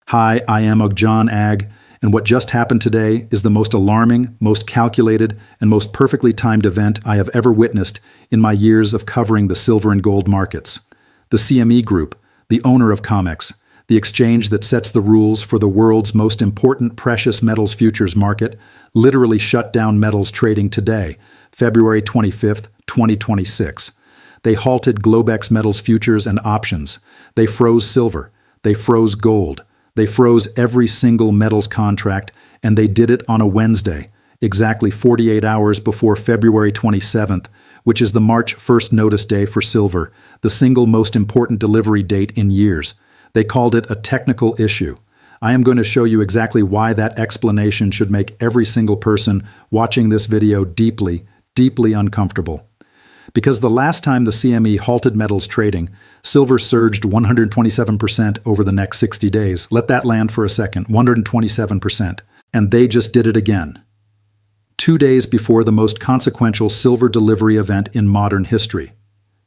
Hi, I am John Ag, and what just happened today is the most alarming, most calculated, and most perfectly timed event I have ever witnessed in my years of covering the silver and gold markets. The CME Group, the owner of COMEX, the exchange that sets the rules for the world's most important precious metals futures market, literally shut down metals trading today, February 25th, 2026. They halted Globex metals futures and options. They froze silver. They froze gold. They froze every single metals contract, and they did it on a Wednesday, exactly 48 hours before February 27th, which is the March 1st notice day for silver, the single most important delivery date in years. They called it a technical issue. I am going to show you exactly why that explanation should make every single person watching this video deeply, deeply uncomfortable. Because the last time the CME halted metals trading, silver surged 127% over the next 60 days. Let that land for a second, 127%. And they just did it again. 2 days before the most consequential silver delivery event in modern history.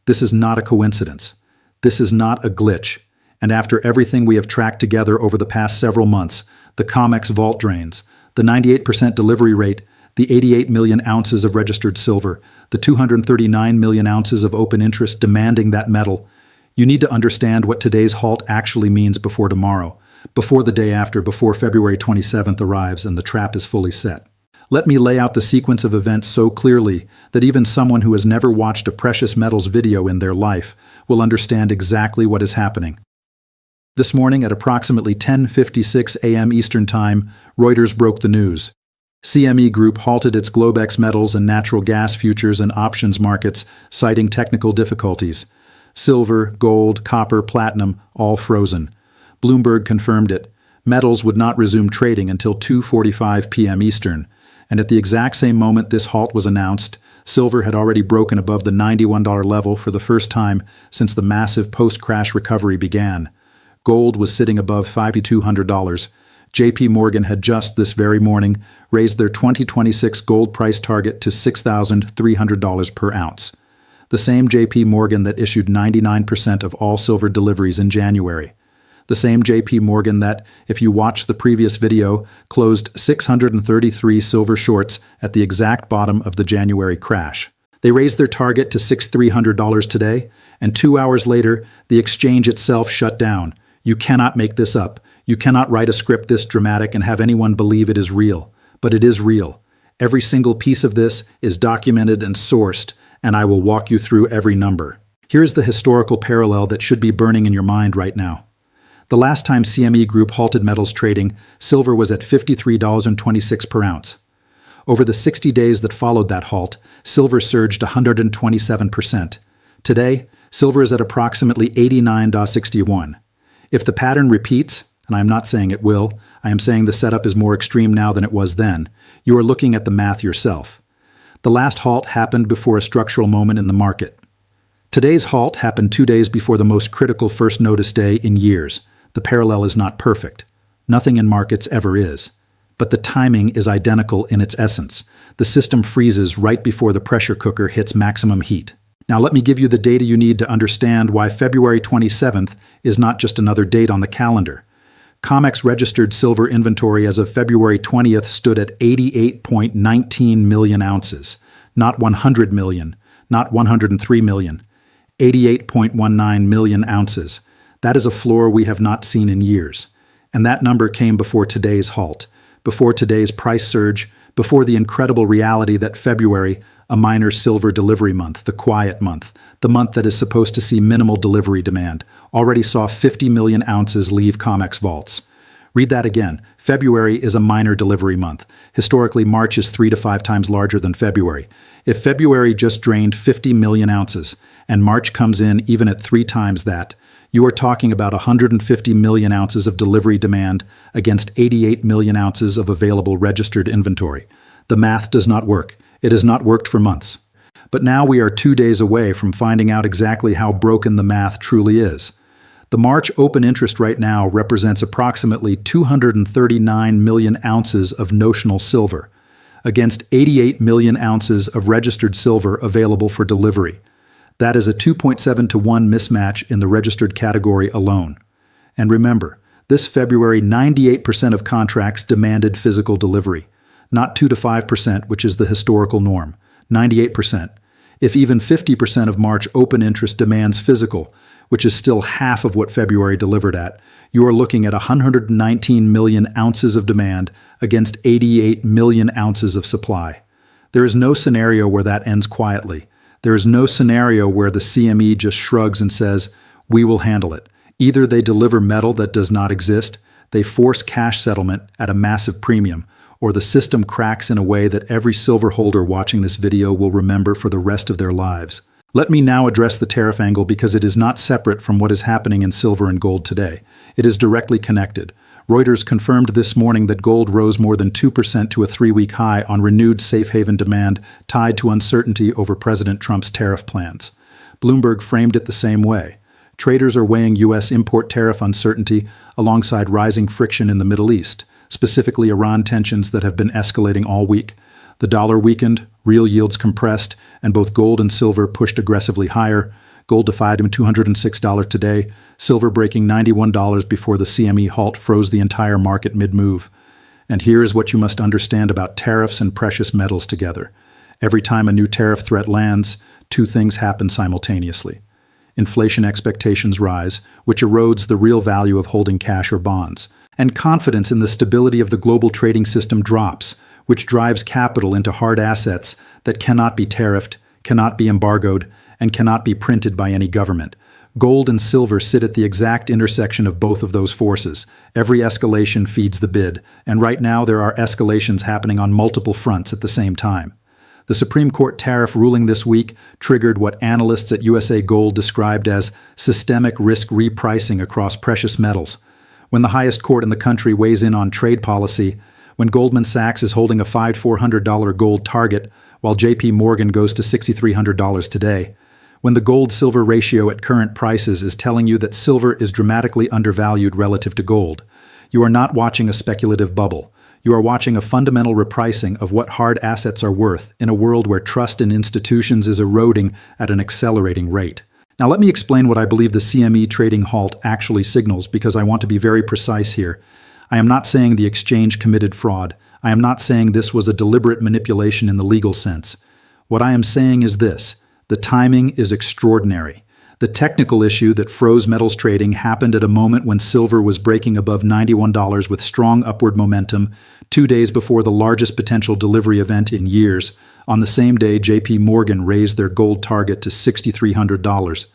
This is not a coincidence. This is not a glitch. And after everything we have tracked together over the past several months, the COMEX vault drains, the 98% delivery rate, the 88 million ounces of registered silver, the 239 million ounces of open interest demanding that metal, you need to understand what today's halt actually means before tomorrow, before the day after, before February 27th arrives and the trap is fully set. Let me lay out the sequence of events so clearly that even someone who has never watched a precious metals video in their life will understand exactly what is happening. This morning at approximately 10:56 a.m. Eastern Time, Reuters broke the news. CME Group halted its Globex metals and natural gas futures and options markets, citing technical difficulties. Silver, gold, copper, platinum, all frozen. Bloomberg confirmed it. Metals would not resume trading until 2:45 p.m. Eastern. And at the exact same moment this halt was announced, silver had already broken above the $91 level for the first time since the massive post-crash recovery began. Gold was sitting above $5,200. JP Morgan had just this very morning raised their 2026 gold price target to $6,300 per ounce. The same JP Morgan that issued 99% of all silver deliveries in January. The same JP Morgan that, if you watched the previous video, closed 633 silver shorts at the exact bottom of the January crash. They raised their target to $6,300 today, and 2 hours later, the exchange itself shut down. You cannot make this up. You cannot write a script this dramatic and have anyone believe it is real. But it is real. Every single piece of this is documented and sourced, and I will walk you through every number. Here is the historical parallel that should be burning in your mind right now. The last time CME Group halted metals trading, silver was at $53.26 per ounce. Over the 60 days that followed that halt, silver surged 127%. Today, silver is at approximately $89.61. If the pattern repeats, and I am not saying it will, I am saying the setup is more extreme now than it was then, you are looking at the math yourself. The last halt happened before a structural moment in the market. Today's halt happened 2 days before the most critical first notice day in years. The parallel is not perfect. Nothing in markets ever is. But the timing is identical in its essence. The system freezes right before the pressure cooker hits maximum heat. Now let me give you the data you need to understand why February 27th is not just another date on the calendar. COMEX registered silver inventory as of February 20th stood at 88.19 million ounces. Not 100 million, not 103 million. 88.19 million ounces. That is a floor we have not seen in years. And that number came before today's halt, before today's price surge, before the incredible reality that February, a minor silver delivery month, the quiet month, the month that is supposed to see minimal delivery demand, already saw 50 million ounces leave COMEX vaults. Read that again. February is a minor delivery month. Historically, March is 3 to 5 times larger than February. If February just drained 50 million ounces, and March comes in even at 3 times that, you are talking about 150 million ounces of delivery demand against 88 million ounces of available registered inventory. The math does not work. It has not worked for months. But now we are 2 days away from finding out exactly how broken the math truly is. The March open interest right now represents approximately 239 million ounces of notional silver, against 88 million ounces of registered silver available for delivery. That is a 2.7 to 1 mismatch in the registered category alone. And remember, This February, 98% of contracts demanded physical delivery, not 2 to 5%, which is the historical norm. 98%. If even 50% of March open interest demands physical, which is still half of what February delivered at, you are looking at 119 million ounces of demand against 88 million ounces of supply. There is no scenario where that ends quietly. There is no scenario where the CME just shrugs and says, "We will handle it." Either they deliver metal that does not exist, they force cash settlement at a massive premium, or the system cracks in a way that every silver holder watching this video will remember for the rest of their lives. Let me now address the tariff angle because it is not separate from what is happening in silver and gold today. It is directly connected. Reuters confirmed this morning that gold rose more than 2% to a 3-week high on renewed safe haven demand tied to uncertainty over President Trump's tariff plans. Bloomberg framed it the same way. Traders are weighing U.S. import tariff uncertainty alongside rising friction in the Middle East, specifically Iran tensions that have been escalating all week. The dollar weakened, real yields compressed, and both gold and silver pushed aggressively higher. Gold defied $206 today, silver breaking $91 before the CME halt froze the entire market mid-move. And here is what you must understand about tariffs and precious metals together. Every time a new tariff threat lands, two things happen simultaneously. Inflation expectations rise, which erodes the real value of holding cash or bonds. And confidence in the stability of the global trading system drops, which drives capital into hard assets that cannot be tariffed, cannot be embargoed, and cannot be printed by any government. Gold and silver sit at the exact intersection of both of those forces. Every escalation feeds the bid, and right now there are escalations happening on multiple fronts at the same time. The Supreme Court tariff ruling this week triggered what analysts at USA Gold described as systemic risk repricing across precious metals. When the highest court in the country weighs in on trade policy, when Goldman Sachs is holding a $400 gold target, while JP Morgan goes to $6,300 today, when the gold-silver ratio at current prices is telling you that silver is dramatically undervalued relative to gold, you are not watching a speculative bubble. You are watching a fundamental repricing of what hard assets are worth in a world where trust in institutions is eroding at an accelerating rate. Now let me explain what I believe the CME trading halt actually signals because I want to be very precise here. I am not saying the exchange committed fraud. I am not saying this was a deliberate manipulation in the legal sense. What I am saying is this: the timing is extraordinary. The technical issue that froze metals trading happened at a moment when silver was breaking above $91 with strong upward momentum, 2 days before the largest potential delivery event in years. On the same day, JP Morgan raised their gold target to $6,300.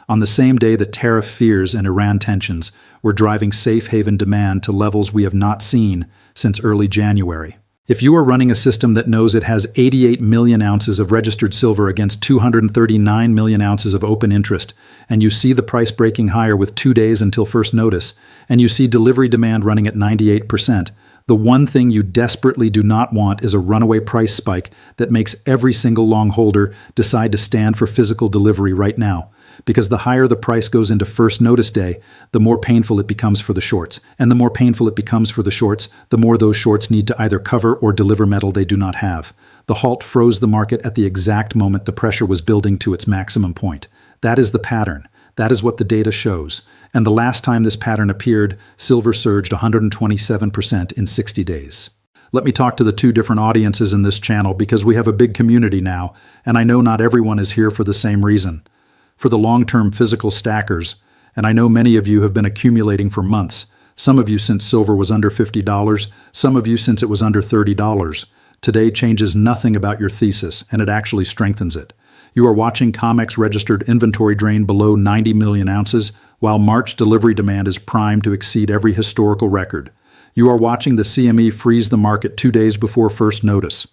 On the same day, the tariff fears and Iran tensions were driving safe haven demand to levels we have not seen since early January. If you are running a system that knows it has 88 million ounces of registered silver against 239 million ounces of open interest, and you see the price breaking higher with 2 days until first notice, and you see delivery demand running at 98%, the one thing you desperately do not want is a runaway price spike that makes every single long holder decide to stand for physical delivery right now. Because the higher the price goes into first notice day, the more painful it becomes for the shorts. And the more painful it becomes for the shorts, the more those shorts need to either cover or deliver metal they do not have. The halt froze the market at the exact moment the pressure was building to its maximum point. That is the pattern. That is what the data shows. And the last time this pattern appeared, silver surged 127% in 60 days. Let me talk to the two different audiences in this channel because we have a big community now, and I know not everyone is here for the same reason. For the long-term physical stackers, and I know many of you have been accumulating for months, some of you since silver was under $50, some of you since it was under $30. Today changes nothing about your thesis, and it actually strengthens it. You are watching COMEX registered inventory drain below 90 million ounces, while March delivery demand is primed to exceed every historical record. You are watching the CME freeze the market 2 days before first notice.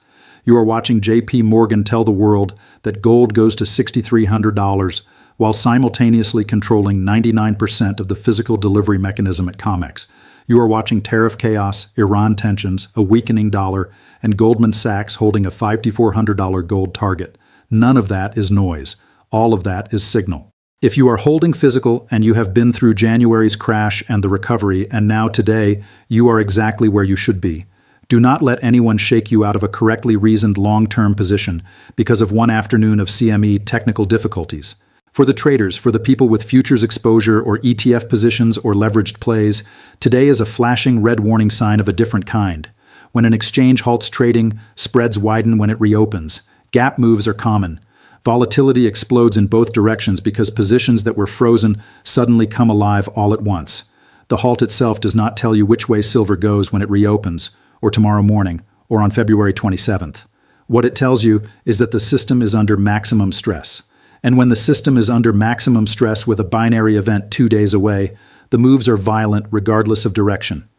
You are watching JP Morgan tell the world that gold goes to $6,300 while simultaneously controlling 99% of the physical delivery mechanism at COMEX. You are watching tariff chaos, Iran tensions, a weakening dollar, and Goldman Sachs holding a $5,400 gold target. None of that is noise. All of that is signal. If you are holding physical and you have been through January's crash and the recovery, and now today, you are exactly where you should be. Do not let anyone shake you out of a correctly reasoned long-term position because of one afternoon of CME technical difficulties. For the traders, for the people with futures exposure or ETF positions or leveraged plays, today is a flashing red warning sign of a different kind. When an exchange halts trading, spreads widen when it reopens. Gap moves are common. Volatility explodes in both directions because positions that were frozen suddenly come alive all at once. The halt itself does not tell you which way silver goes when it reopens, or tomorrow morning, or on February 27th. What it tells you is that the system is under maximum stress. And when the system is under maximum stress with a binary event 2 days away, the moves are violent regardless of direction.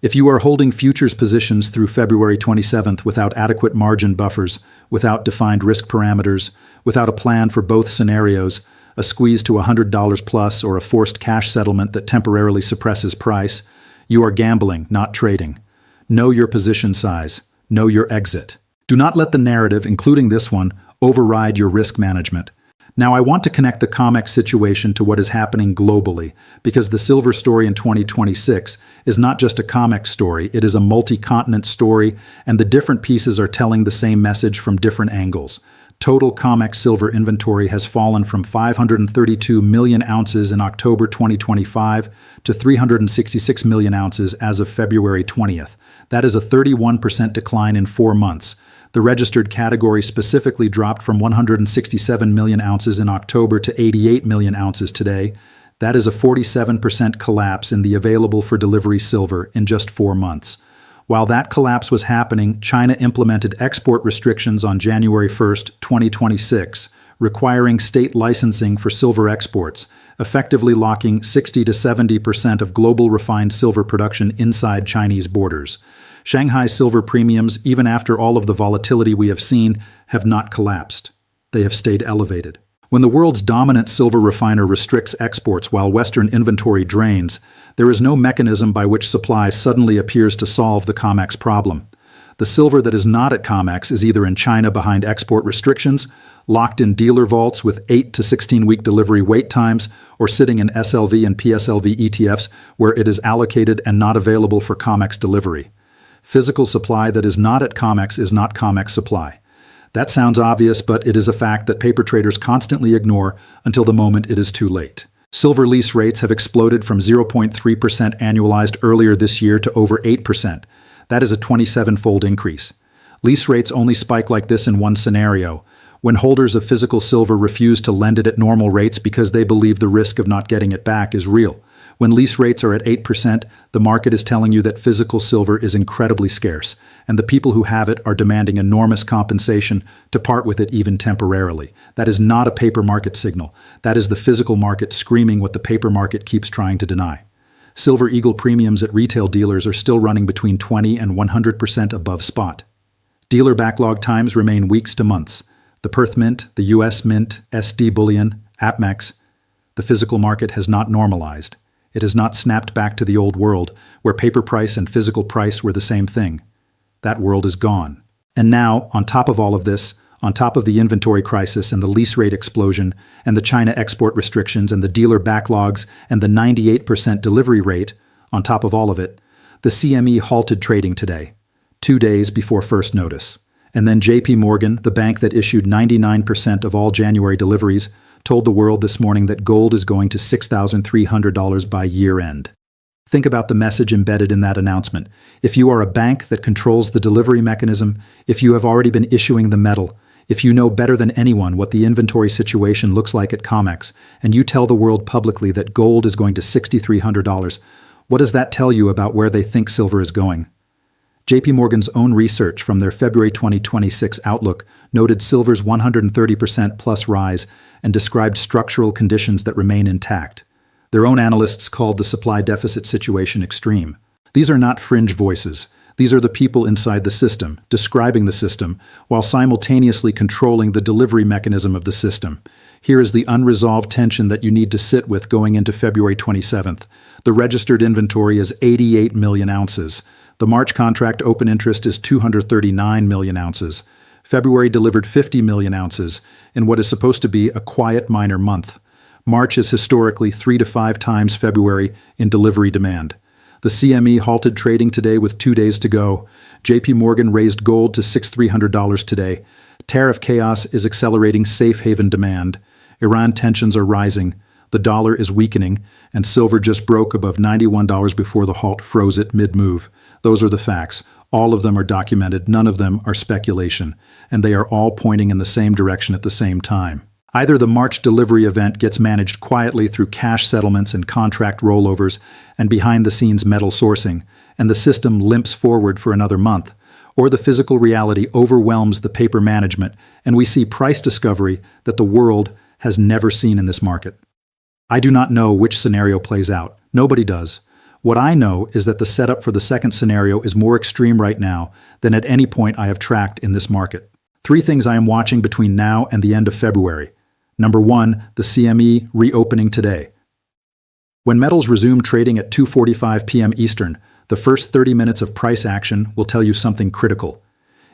If you are holding futures positions through February 27th without adequate margin buffers, without defined risk parameters, without a plan for both scenarios, a squeeze to $100 plus or a forced cash settlement that temporarily suppresses price, you are gambling, not trading. Know your position size. Know your exit. Do not let the narrative, including this one, override your risk management. Now, I want to connect the COMEX situation to what is happening globally, because the silver story in 2026 is not just a COMEX story, it is a multi-continent story, and the different pieces are telling the same message from different angles. Total COMEX silver inventory has fallen from 532 million ounces in October 2025 to 366 million ounces as of February 20th. That is a 31% decline in 4 months. The registered category specifically dropped from 167 million ounces in October to 88 million ounces today. That is a 47% collapse in the available for delivery silver in just 4 months. While that collapse was happening, China implemented export restrictions on January 1, 2026, requiring state licensing for silver exports, effectively locking 60 to 70% of global refined silver production inside Chinese borders. Shanghai silver premiums, even after all of the volatility we have seen, have not collapsed. They have stayed elevated. When the world's dominant silver refiner restricts exports while Western inventory drains, there is no mechanism by which supply suddenly appears to solve the COMEX problem. The silver that is not at COMEX is either in China behind export restrictions, locked in dealer vaults with 8 to 16-week delivery wait times, or sitting in SLV and PSLV ETFs where it is allocated and not available for COMEX delivery. Physical supply that is not at COMEX is not COMEX supply. That sounds obvious, but it is a fact that paper traders constantly ignore until the moment it is too late. Silver lease rates have exploded from 0.3% annualized earlier this year to over 8%. That is a 27-fold increase. Lease rates only spike like this in one scenario, when holders of physical silver refuse to lend it at normal rates because they believe the risk of not getting it back is real. When lease rates are at 8%, the market is telling you that physical silver is incredibly scarce, and the people who have it are demanding enormous compensation to part with it even temporarily. That is not a paper market signal. That is the physical market screaming what the paper market keeps trying to deny. Silver Eagle premiums at retail dealers are still running between 20 and 100% above spot. Dealer backlog times remain weeks to months. The Perth Mint, the US Mint, SD Bullion, APMEX, the physical market has not normalized. It has not snapped back to the old world, where paper price and physical price were the same thing. That world is gone. And now, on top of all of this, on top of the inventory crisis and the lease rate explosion, and the China export restrictions and the dealer backlogs and the 98% delivery rate, on top of all of it, the CME halted trading today, 2 days before first notice. And then JP Morgan, the bank that issued 99% of all January deliveries, told the world this morning that gold is going to $6,300 by year end. Think about the message embedded in that announcement. If you are a bank that controls the delivery mechanism, if you have already been issuing the metal, if you know better than anyone what the inventory situation looks like at COMEX, and you tell the world publicly that gold is going to $6,300, what does that tell you about where they think silver is going? JP Morgan's own research from their February 2026 outlook noted silver's 130% plus rise and described structural conditions that remain intact. Their own analysts called the supply deficit situation extreme. These are not fringe voices. These are the people inside the system, describing the system, while simultaneously controlling the delivery mechanism of the system. Here is the unresolved tension that you need to sit with going into February 27th. The registered inventory is 88 million ounces. The March contract open interest is 239 million ounces. February delivered 50 million ounces in what is supposed to be a quiet minor month. March is historically 3 to 5 times February in delivery demand. The CME halted trading today with 2 days to go. JP Morgan raised gold to $6,300 today. Tariff chaos is accelerating safe haven demand. Iran tensions are rising, the dollar is weakening, and silver just broke above $91 before the halt froze it mid-move. Those are the facts. All of them are documented, none of them are speculation, and they are all pointing in the same direction at the same time. Either the March delivery event gets managed quietly through cash settlements and contract rollovers and behind-the-scenes metal sourcing, and the system limps forward for another month, or the physical reality overwhelms the paper management and we see price discovery that the world has never seen in this market. I do not know which scenario plays out. Nobody does. What I know is that the setup for the second scenario is more extreme right now than at any point I have tracked in this market. 3 things I am watching between now and the end of February. Number 1, the CME reopening today. When metals resume trading at 2:45 p.m. Eastern, the first 30 minutes of price action will tell you something critical.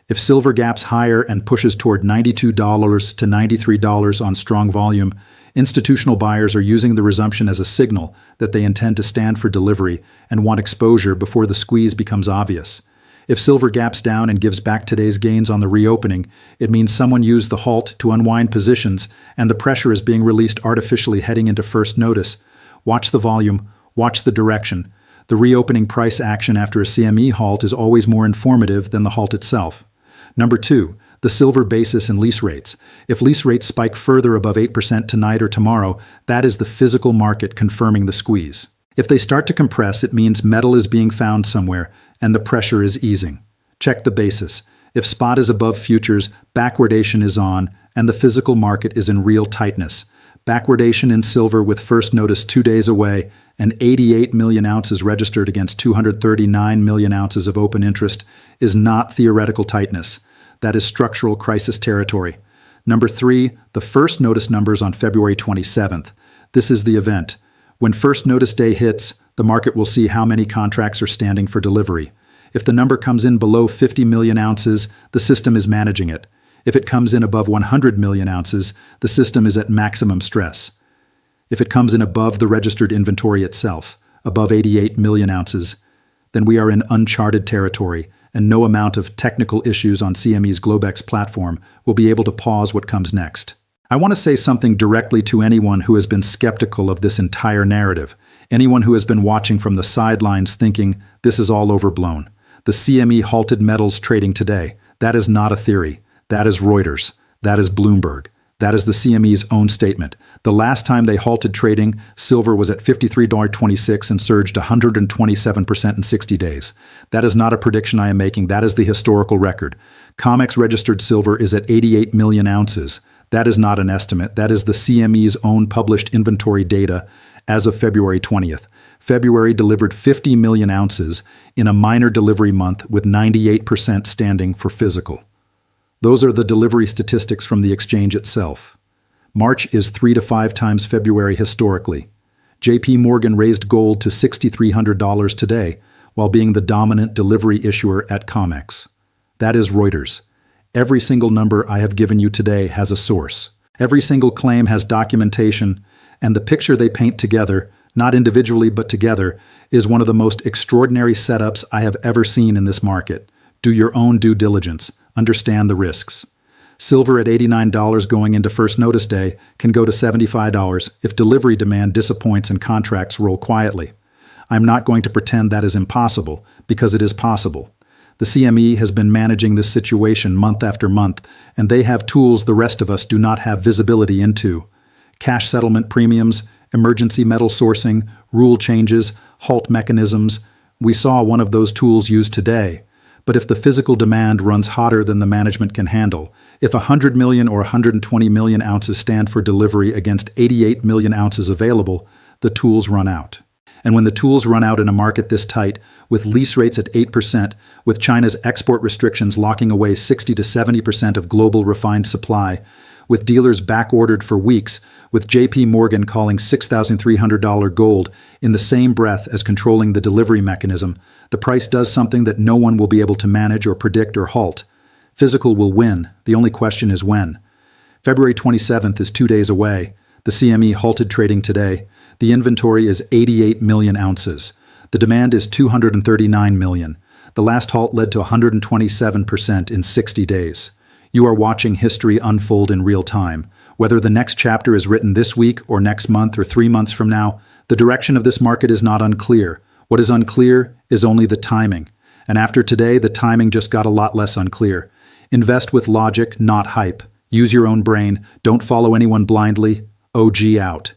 If silver gaps higher and pushes toward $92 to $93 on strong volume, institutional buyers are using the resumption as a signal that they intend to stand for delivery and want exposure before the squeeze becomes obvious. If silver gaps down and gives back today's gains on the reopening, it means someone used the halt to unwind positions and the pressure is being released artificially heading into first notice. Watch the volume, watch the direction. The reopening price action after a CME halt is always more informative than the halt itself. Number 2, the silver basis and lease rates. If lease rates spike further above 8% tonight or tomorrow, that is the physical market confirming the squeeze. If they start to compress, it means metal is being found somewhere and the pressure is easing. Check the basis. If spot is above futures, backwardation is on and the physical market is in real tightness. Backwardation in silver with first notice 2 days away and 88 million ounces registered against 239 million ounces of open interest is not theoretical tightness. That is structural crisis territory. Number 3, the first notice numbers on February 27th. This is the event. When first notice day hits, the market will see how many contracts are standing for delivery. If the number comes in below 50 million ounces, the system is managing it. If it comes in above 100 million ounces, the system is at maximum stress. If it comes in above the registered inventory itself, above 88 million ounces, then we are in uncharted territory, and no amount of technical issues on CME's Globex platform will be able to pause what comes next. I want to say something directly to anyone who has been skeptical of this entire narrative, anyone who has been watching from the sidelines thinking this is all overblown. The CME halted metals trading today. That is not a theory. That is Reuters. That is Bloomberg. That is the CME's own statement. The last time they halted trading, silver was at $53.26 and surged 127% in 60 days. That is not a prediction I am making. That is the historical record. COMEX registered silver is at 88 million ounces. That is not an estimate. That is the CME's own published inventory data as of February 20th. February delivered 50 million ounces in a minor delivery month with 98% standing for physical. Those are the delivery statistics from the exchange itself. March is 3 to 5 times February historically. JP Morgan raised gold to $6,300 today, while being the dominant delivery issuer at COMEX. That is Reuters. Every single number I have given you today has a source. Every single claim has documentation, and the picture they paint together, not individually but together, is one of the most extraordinary setups I have ever seen in this market. Do your own due diligence. Understand the risks. Silver at $89 going into first notice day can go to $75 if delivery demand disappoints and contracts roll quietly. I'm not going to pretend that is impossible, because it is possible. The CME has been managing this situation month after month, and they have tools the rest of us do not have visibility into. Cash settlement premiums, emergency metal sourcing, rule changes, halt mechanisms. We saw one of those tools used today. But if the physical demand runs hotter than the management can handle, if 100 million or 120 million ounces stand for delivery against 88 million ounces available, the tools run out. And when the tools run out in a market this tight, with lease rates at 8%, with China's export restrictions locking away 60 to 70% of global refined supply, with dealers back-ordered for weeks, with JP Morgan calling $6,300 gold in the same breath as controlling the delivery mechanism, the price does something that no one will be able to manage or predict or halt. Physical will win. The only question is when. February 27th is 2 days away. The CME halted trading today. The inventory is 88 million ounces. The demand is 239 million. The last halt led to 127% in 60 days. You are watching history unfold in real time. Whether the next chapter is written this week or next month or 3 months from now, the direction of this market is not unclear. What is unclear is only the timing. And after today, the timing just got a lot less unclear. Invest with logic, not hype. Use your own brain. Don't follow anyone blindly. OG out.